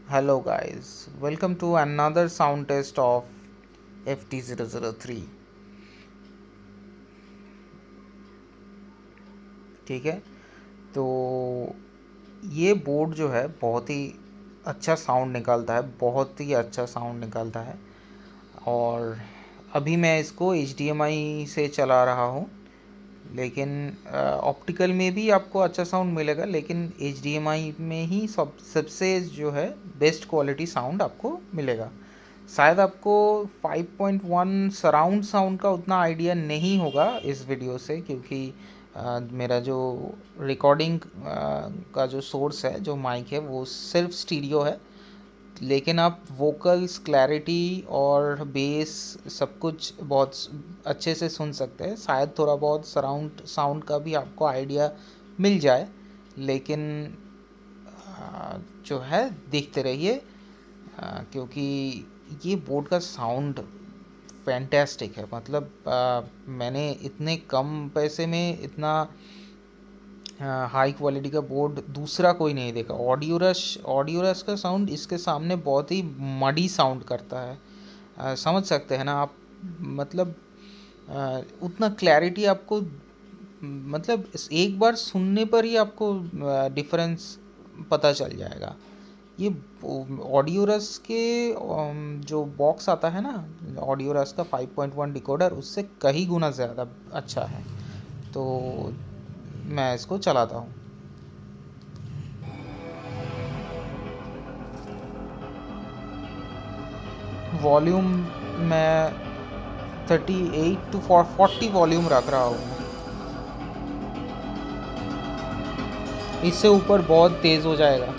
Hello guys, welcome to another sound test of FT003। ठीक है, तो ये बोर्ड जो है बहुत ही अच्छा साउंड निकालता है, बहुत ही अच्छा साउंड निकालता है। और अभी मैं इसको HDMI से चला रहा हूँ, लेकिन ऑप्टिकल में भी आपको अच्छा साउंड मिलेगा, लेकिन HDMI में ही सबसे जो है बेस्ट क्वालिटी साउंड आपको मिलेगा। शायद आपको 5.1 सराउंड साउंड का उतना आइडिया नहीं होगा इस वीडियो से, क्योंकि मेरा जो रिकॉर्डिंग का जो सोर्स है, जो माइक है, वो सिर्फ स्टीरियो है। लेकिन आप वोकल्स, क्लैरिटी और बेस सब कुछ बहुत अच्छे से सुन सकते हैं। शायद थोड़ा बहुत सराउंड साउंड का भी आपको आइडिया मिल जाए, लेकिन जो है देखते रहिए, क्योंकि ये बोर्ड का साउंड फैंटेस्टिक है। मतलब मैंने इतने कम पैसे में इतना हाई क्वालिटी का बोर्ड दूसरा कोई नहीं देखा। ऑडियो रश का साउंड इसके सामने बहुत ही मडी साउंड करता है। समझ सकते हैं ना आप? मतलब उतना क्लैरिटी आपको, मतलब एक बार सुनने पर ही आपको डिफरेंस पता चल जाएगा। ये ऑडियो रस के जो बॉक्स आता है ना, ऑडियो रस का 5.1 डिकोडर, उससे कई गुना ज़्यादा अच्छा है। तो मैं इसको चलाता हूँ। वॉल्यूम मैं 38 टू 40 वॉल्यूम रख रहा हूँ। इससे ऊपर बहुत तेज़ हो जाएगा।